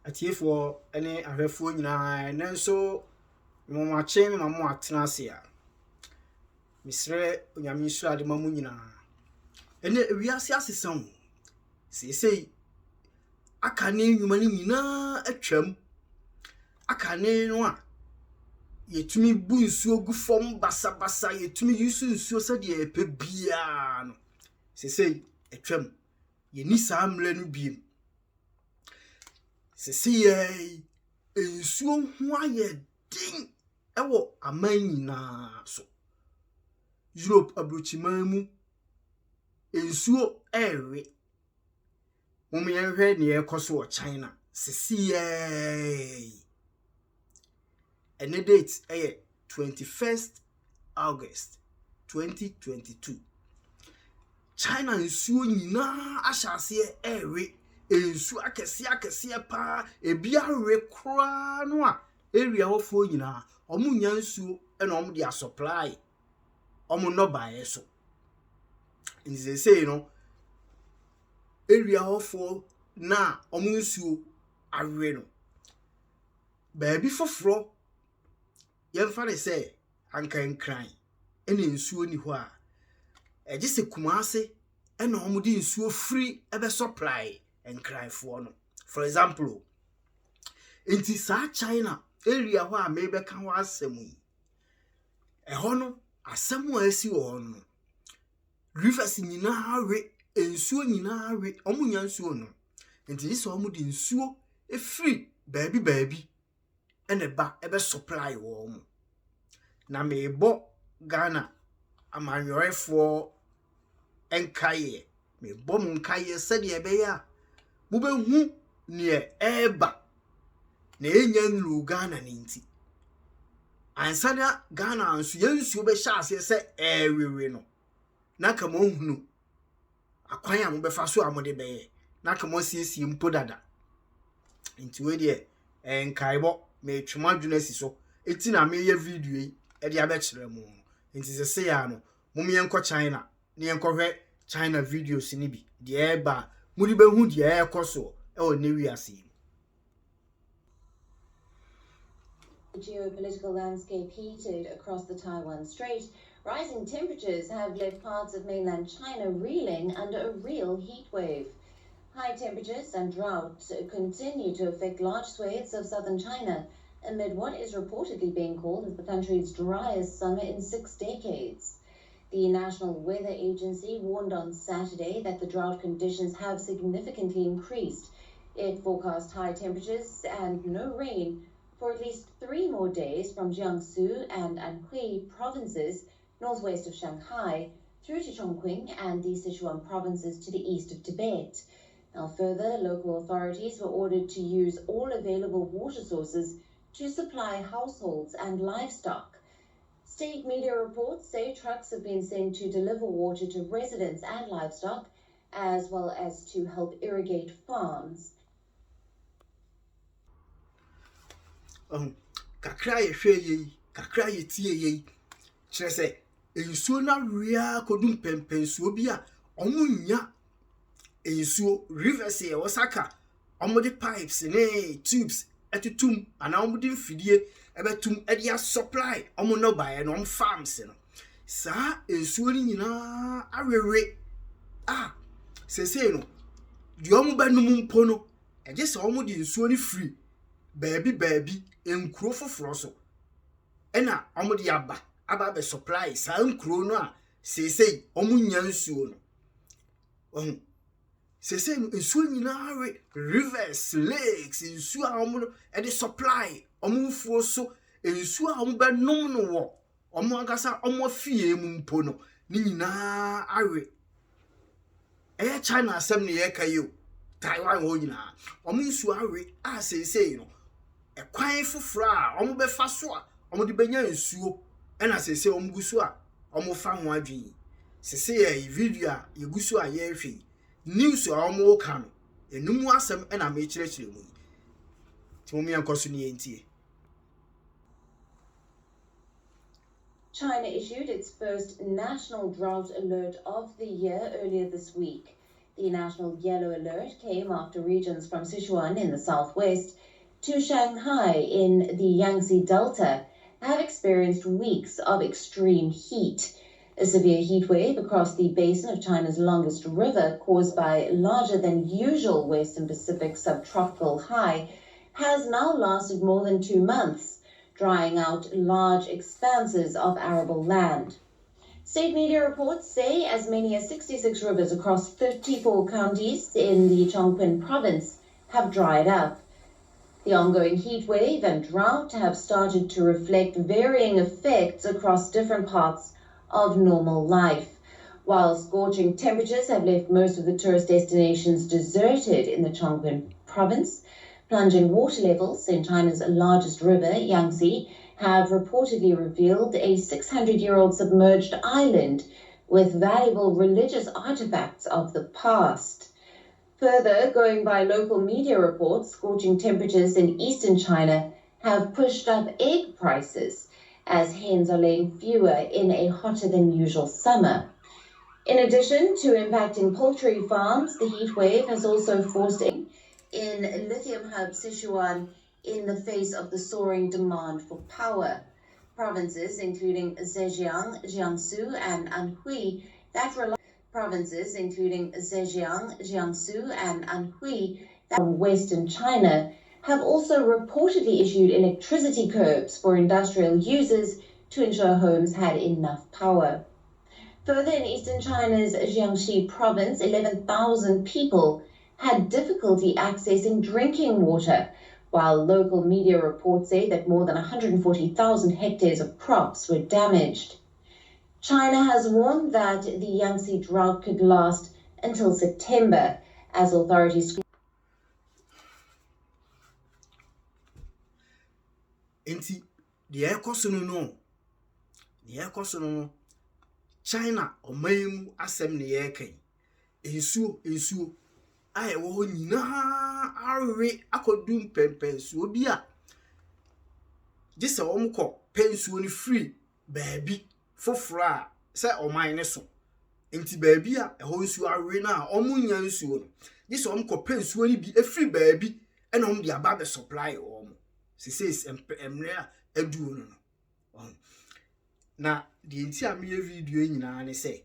Atiefoɔ ne ahwɛfoɔ nyinaa nanso mmomakye me ma mo atena ase a mesrɛ onyame nhyira ade ma mo nyinaa ɛnɛ ewiase asesa wo seesei aka ne nnwuma no nyinaa atwam aka ne no a yɛtumi bu nsuo gu fam basabasa yɛtumi yusu nsuo sɛdeɛ yɛpɛ biara no seesei atwam yɛni saa mmerɛ no biem seesei nsuo ho ayɛ den ɛwɔ aman nyinaa so Europe abrochiman mu nsuo ɛrewe mom yɛnhwɛ ne yɛkɔ so wɔ China seesei ɛne date ɛyɛ 21st August 2022 China nsuo nyinaa ahyɛ aseɛ ɛrewe nsuo akɛseɛ paa ebi arewe koraa no a area hɔfoɔ nyinaa ɔmo nya nsuo ɛna ɔmo de supply ɔmo nnɔbaeɛ so nseesei no area hɔfoɔ na ɔmo nsuo arewe no baabi foforɔ yɛmfa ne sɛ ankankran ɛna nsuo ni hɔ a ɛgye sɛ Kumase ɛna ɔmo de nsuo free ɛbɛ supply nkranfoɔ no for example enti saa China area hɔ a mebɛka ho asɛm yi ɛhɔ no asɛm a asi wɔ hɔ no rivers nyinaa we nsuo nyinaa we ɔmo nya nsuo no enti sɛ ɔmo de nsuo free baabi ɛna ba ɛbɛ supply wɔ ɔmo na mebɔ Ghana amanyorɛfoɔ ɛnkaeɛ mebɔ mo nkaeɛ sɛdeɛ ɛbɛyɛ a mobɛhu neɛ ɛɛba na ɛnya nlu Ghana ne nti ansana Ghana nso yɛnsuo bɛhyɛ aseɛ sɛ ɛrewe no na ka mo hunu akwan a mobɛfa so a mode bɛyɛ na ka mo siesie mpo dada nti we deɛ ɛnkaebɔ metwema dwuna si so eti na meyɛ video yi ɛde abɛkyerɛ mo nti sɛ ya no mom yɛnkɔ China na yɛnkɔhwɛ China videos ni bi deɛ ɛba mudi bɛhu deɛ ɛkɔ so ɛwɔ ne wiase. The geopolitical landscape heated across the Taiwan Strait. Rising temperatures have left parts of mainland China reeling under a real heat wave. High temperatures and drought continue to affect large swathes of southern China amid what is reportedly being called as the country's driest summer in 6 decades. The National Weather Agency warned on Saturday that the drought conditions have significantly increased. It forecast high temperatures and no rain for at least 3 more days from Jiangsu and Anhui provinces, northwest of Shanghai, through to Chongqing and the Sichuan provinces to the east of Tibet. Now, further, local authorities were ordered to use all available water sources to supply households and livestock. State media reports say trucks have been sent to deliver water to residents and livestock, as well as to help irrigate farms. Kakra yɛhwɛ yɛ kakra yɛtie yɛ kyerɛ sɛ nsuo na ria kodum pɛmpɛnsuo bi a ɔmo nya nsuo rivers yɛ wɔsaka ɔmo de pipes ne tubes ɛtutum ana ɔmo de mfidie ɛbɛtum ɛde supply ɔmo nnɔbaeɛ no ɔmo farms no saa nsuo ni nyinaa awewe sesei no deɛ ɔmo bɛnum mpo no ɛgye sɛ ɔmo de nsuo ni free baabi nkuro foforɔ so ɛna ɔmo de aba bɛ supply saa nkuro no a sesei ɔmo nya nsuo no sesei no nsuo nyinaa we rivers lakes nsuo a ɔmo no ɛde supply ɔmo mfuo so nsuo a ɔmo bɛnom no wɔ ɔmo ankasa ɔmo afie mu mpo no ne nyinaa awe ɛyɛ China asɛm ne yɛka yi o Taiwan hɔ nyinaa ɔmo nsuo awe a sesei no ɛkwan foforɔ a ɔmo bɛfa so a ɔmo de bɛnya nsuo ɛna sesei ɔmo gu so a ɔmo fa ho adwene sesei yɛ video a yɛgu so a yɛhwɛ news a ɔmo ka no enum asɛm ɛna mekyerɛkyerɛ mu timomi yankɔ so ne yɛntie. China issued its first national drought alert of the year earlier this week. The national yellow alert came after regions from Sichuan in the southwest to Shanghai in the Yangtze Delta have experienced weeks of extreme heat. A severe heat wave across the basin of China's longest river, caused by larger than usual Western Pacific subtropical high, has now lasted more than 2 months, drying out large expanses of arable land. State media reports say as many as 66 rivers across 34 counties in the Chongqing province have dried up. The ongoing heat wave and drought have started to reflect varying effects across different parts of normal life. While scorching temperatures have left most of the tourist destinations deserted in the Chongqing province, plunging water levels in China's largest river, Yangtze, have reportedly revealed a 600-year-old submerged island with valuable religious artifacts of the past. Further, going by local media reports, scorching temperatures in eastern China have pushed up egg prices, as hens are laying fewer in a hotter than usual summer. In addition to impacting poultry farms, the heat wave has also forced in lithium hub Sichuan in the face of the soaring demand for power. Provinces including Zhejiang, Jiangsu, and Anhui from western China have also reportedly issued electricity curbs for industrial users to ensure homes had enough power. Further, in eastern China's Jiangxi province, 11,000 people had difficulty accessing drinking water, while local media reports say that more than 140,000 hectares of crops were damaged. China has warned that the Yangtze drought could last until September, as authorities enti the ekoso no China omayimu asem ne yekan ensuo a ewo ho nyina awe akodum pempensuo bi a gise omkọ pensuo ni free baabi foforo a se oman ne so enti baabi a eho nsuo awe na omunya nsuo no gise omkọ pensuo ni bi free baabi ena om de aba be supply om sese emre a edu no na the enti ame video nyina ne se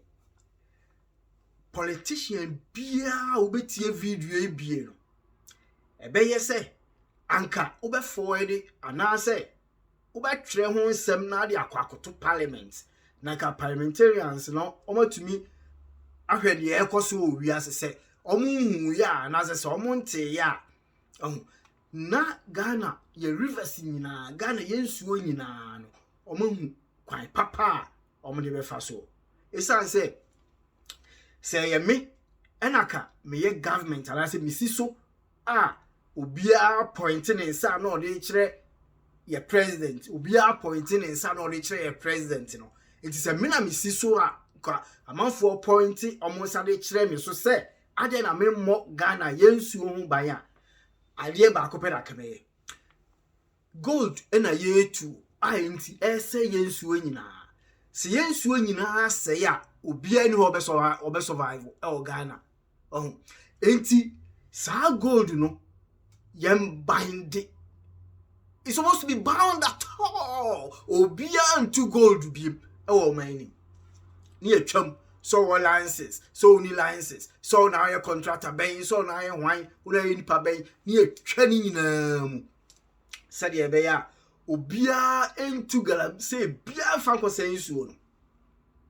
politician bia obetie video ebie no ebeye se anka obe forward ana se obetwere ho nsem na de akwakoto parliament na ka parliamentarians no omatumi ahwede ekoso owiase se omunhu ya na se omunte ya na Ghana ye rivers nyina Ghana ye nsuo nyina no omahu kwan papa omde befa so esan se ye me enaka me ye government ala se misiso a obia appointing nsa na ode kire ye president obia appointing nsa na ode kire ye president no it is a me na misiso a amanfo appointing omonsa de kire me so se ade na me mo Ghana ye nsuo hu ban a ade ba akopeda kame gold ena ye tu enti ese ye nsuo nyina se ye nsuo nyina ase ya obia ni ho be survive Ghana enti sa gold no yem bind it's supposed to be bound at all obia into gold bi mining ni atwam so licenses so ni licenses so na your contractor ben so na your hwan una ni pa ben ni atwa ni nyina mu said ye be ya obia into galam say bia fa kwose nsuo no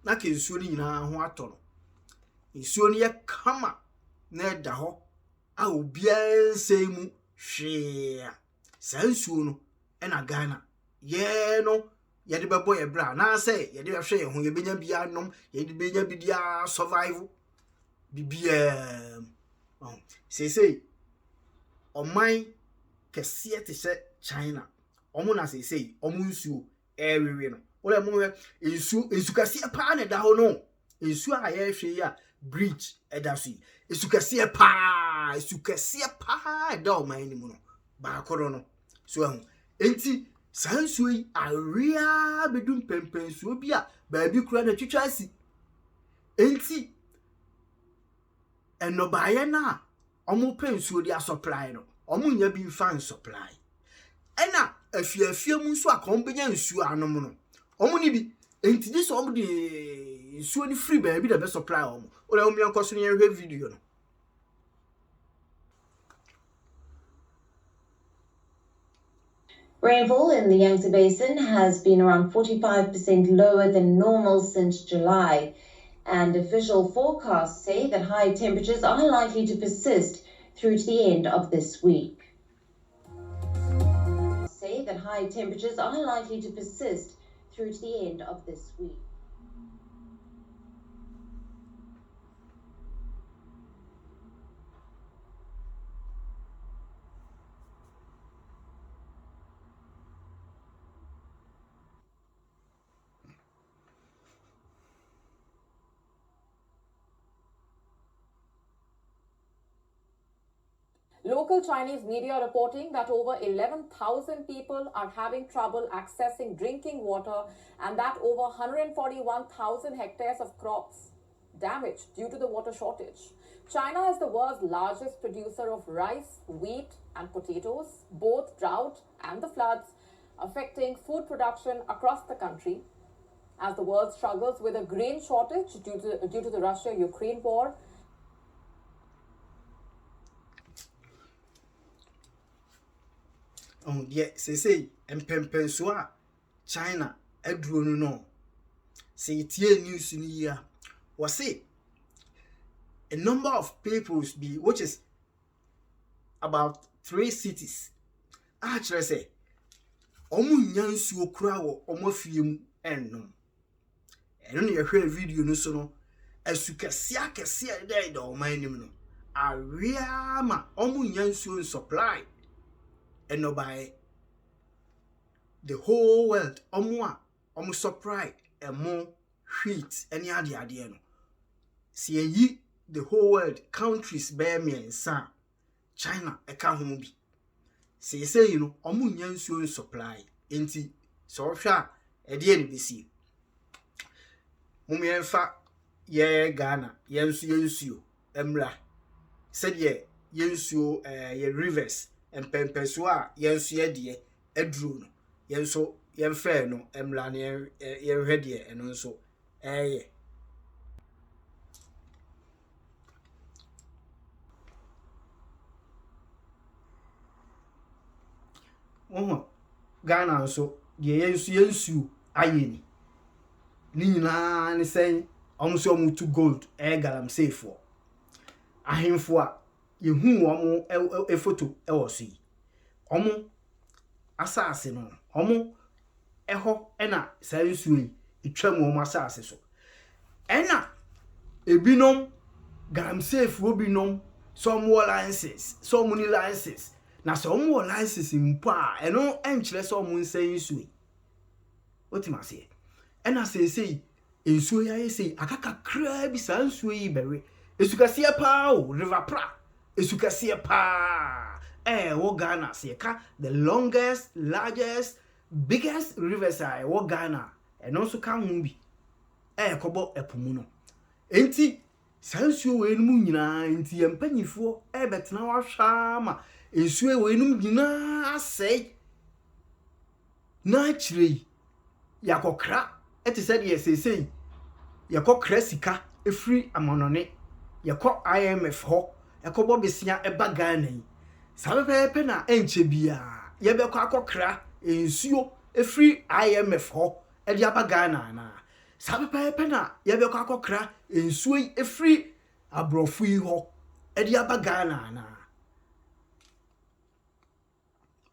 na ke nsuo ni nyina ho ato no nsuo ni ye kama na da ho a obia nsei mu hwe sa nsuo no na Ghana ye no ye de bebo ye bra na say ye de hwe ye ho ye benya bia nom ye de benya bidia survive bibia say oman kese te se China omo na say omo nsuo ewewe no ole mo nsu kase pa na da ho no nsu a ye hwe ya bridge edasu nsu kase pa da o man ni mu no ba akoro no so enti sansu yi aria bedum pempensuo bi a baabi kura na twitwa asi enti and no buy na omo pensuo dia supply no omo nya bi fan supply ena afia mu nso akombenya nsuo anom no omo ni bi enti dis omo de nsuo ni free ba bi da be supply omo ora omo yankoso ne hwe video no. Rainfall in the Yangtze Basin has been around 45% lower than normal since July, and official forecasts say that high temperatures are likely to persist through to the end of this week. Local Chinese media reporting that over 11,000 people are having trouble accessing drinking water and that over 141,000 hectares of crops damaged due to the water shortage. China is the world's largest producer of rice, wheat and potatoes. Both drought and the floods affecting food production across the country as the world struggles with a grain shortage due to the Russia-Ukraine war. Oh yeah, say empempenso a China aduro no say tie news ni ya was say a number of peoples be which is about 3 cities actually say omu nyansuo kura wo omo fiem enno eno ne yehwe video no so no asukase akase dey do manim no awia ma omu nyansuo supply and no by the whole world omo supply and more wheat any ade no see yi the whole world countries bear me and sa China e ka ho bi say you know omo nyansuo supply enti so hwa e de ni besi mumyenfa ye Ghana yensuo emra said yensuo ye rivers empempeso a yenso ye de aduro no yenso yenfre no emla ne yenhwe de eno nso eye Ghana nso de yensu ayeni ni nyina ne sen omso omutu gold galam safo ahemfo a yehu omo photo wo so yi omo asase no omo eho na sansu yi etwam omo asase so ena ebinom galam safe obinom some licenses some ni licenses na some licenses mpo a eno enkyere so omo nsansu yi otimase ena sesei ensuo ya yesei akaka kra bi sansu yi bewe esukase pa o river pra esukase pa wo Ghana se ka the longest largest biggest rivers wo Ghana eno so ka ho bi kobo epomu no enti sansuo we nu nyina enti empanyifo betena wa hwa ma ensuo we nu nyina asei na chire yakokra eti said yesesei yakokra sika efri amonone yakọ IMF ho ekobo besia eba Ghana yi sabepepe na enche bia ye bekọ akokra ensuo efri IMF ho e di aba Ghana na sabepepe na ye bekọ akokra ensuo efri abrofu yi ho e di aba Ghana na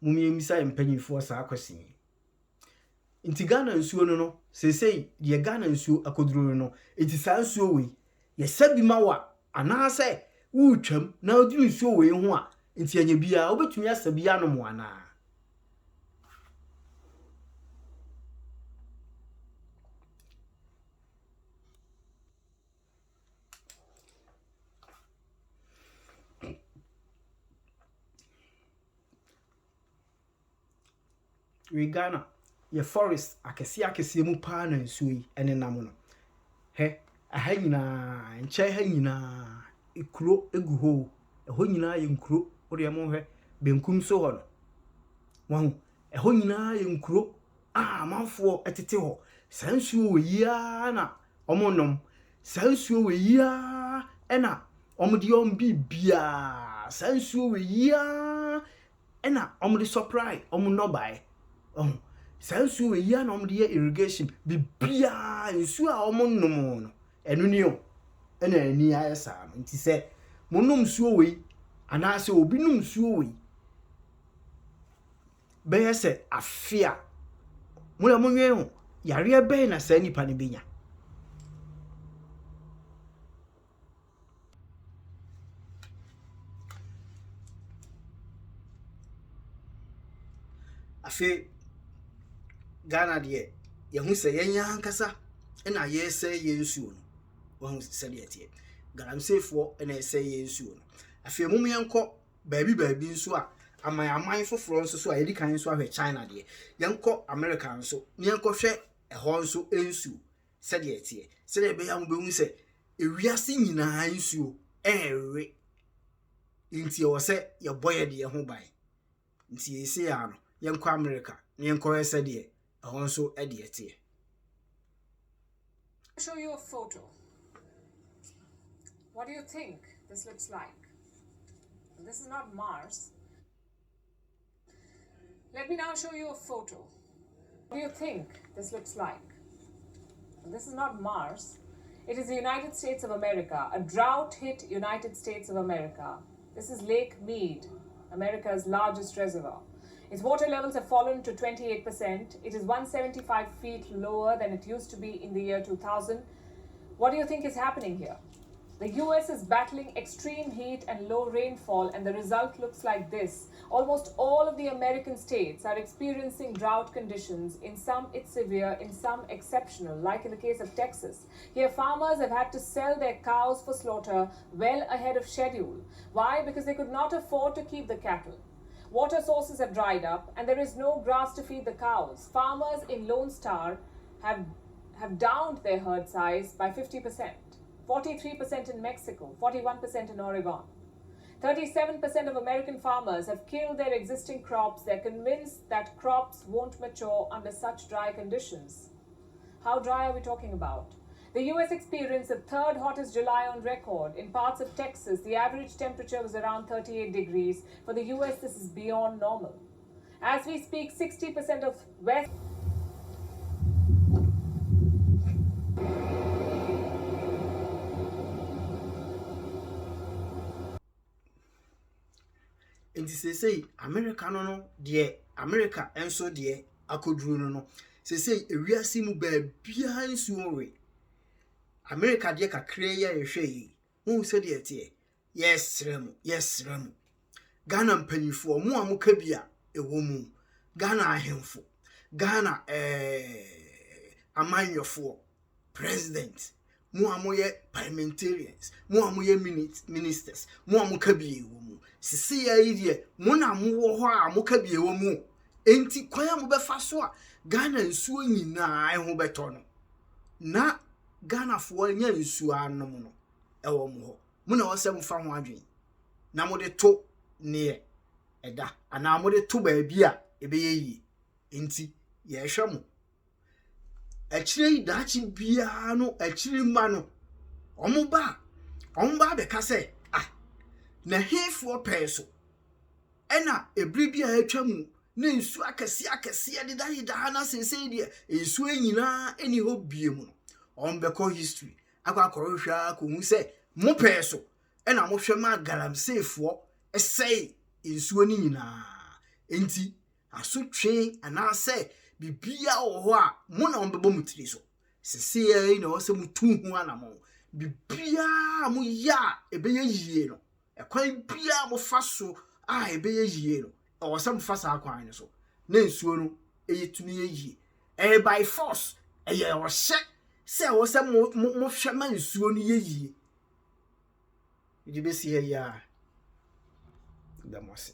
mumye misa empanyifo sa akwesi inti Ghana nsuo no sesei ye Ghana nsuo akoduro no enti sa nsuo we ye sabi mawa anase wutwam na oduru nsuo we ho a enti anya bia obetumi asabi anom ana we Ghana ye forest akese mu pa na nsuo yi ene nam no he aha nyina nche ha nyina ikuro egu ho ɛhɔ nyinaa yɛ nkuro wode ɛmo hwɛ benkum so hɔ no wahu ɛhɔ nyinaa yɛ nkuro amanfoɔ ɛtete hɔ saa nsuo wɔ yia na ɔmo nom saa nsuo wɔ yia ɛna ɔmo de ɔmo bibia saa nsuo wɔ yia ɛna ɔmo de supply ɔmo nɔbae saa nsuo wɔ yia na ɔmo de yɛ irrigation bibia nsuo a ɔmo nom no ɛno ni o ɛna ani ayɛ saa no nti sɛ mo nom nsuo wɔ yi anaasɛ obi nom nsuo wɔ yi bɛyɛ sɛ afia mo na mo nwen ho yare bɛn na saa nipa ne benya afi Ghana de ye hu sɛ yɛnya hankasa ɛna yɛsɛ yɛ nsuo no wɔn sɛ de ɛteɛ galamsefoɔ ɛna yɛsɛ yɛ nsuo no afi mu yɛnkɔ baabi nso a aman foforɔ nso so a yɛdi kan nso ahwɛ China de yɛnkɔ America nso yɛnkɔ hwɛ ɛhɔ nso nsuo sɛ de ɛteɛ sɛ de bɛyɛ mo bɛhu sɛ ewiase nyinaa nsuo ɛrewe nti ɛwɔ sɛ yɛbɔ yɛ de ho ban nti yɛsɛ ya no yɛnkɔ America na yɛnkɔ sɛ de ɛhɔ nso ɛde ɛteɛ. Show you a photo. What do you think this looks like? This is not Mars. Let me now show you a photo. What do you think this looks like? This is not Mars. It is the United States of America, a drought-hit United States of America. This is Lake Mead, America's largest reservoir. Its water levels have fallen to 28%. It is 175 feet lower than it used to be in the year 2000. What do you think is happening here? The US is battling extreme heat and low rainfall, and the result looks like this. Almost all of the American states are experiencing drought conditions. In some, it's severe, in some, exceptional, like in the case of Texas. Here, farmers have had to sell their cows for slaughter well ahead of schedule. Why? Because they could not afford to keep the cattle. Water sources have dried up, and there is no grass to feed the cows. Farmers in Lone Star have downed their herd size by 50%. 43% in Mexico, 41% in Oregon. 37% of American farmers have killed their existing crops. They're convinced that crops won't mature under such dry conditions. How dry are we talking about? The US experienced the third hottest July on record. In parts of Texas, the average temperature was around 38 degrees. For the US, this is beyond normal. As we speak, 60% of West... Nti sesei America no de America enso de akoduru no sesei ewiase mu baabia nsuo we America de kakra ya yehwe yi hu se de ete yesrem Ghana mpanyifo mu amuka bia ewo mu Ghana ahemfo Ghana amanyofo president mu amoye parliamentarians mu amoye ministers mu amuka bia ewo mu sisi ya idie mu na mu wo ho a amuka bia ewo mu enti kwaya mu befa so a Ghana nsuo nyinaa ho beto no na Ghana fo anya nsuo anom no ewo mu ho mu na wosem fa ho adwen na mo de to ne eda ana mo de to ba bia ebeye yi enti ye hwe mo akire daachi bia no akire ma no omuba be ka se na hefo peso ena ebri bia atwa mu na nsu akase de da na sensei de nsu nyina eni ho bie mu no ombeko history akwa hwa ko hu se mo peso ena mo hwe ma galamsefo esei nsu ni nyina enti asotwe ana se bibia wo ho a mo na ombebo mutiri so sesei na wo se mutu hu anamo bibia mo ya ebeye yie no ekwan bia mo fa so a ebeye yie no o se mo fa sa akwan ne so na nsuo no eyetumi yie by force eye wo hye se wo se mo hwe ma nsuo no yie idi be si ya da mo se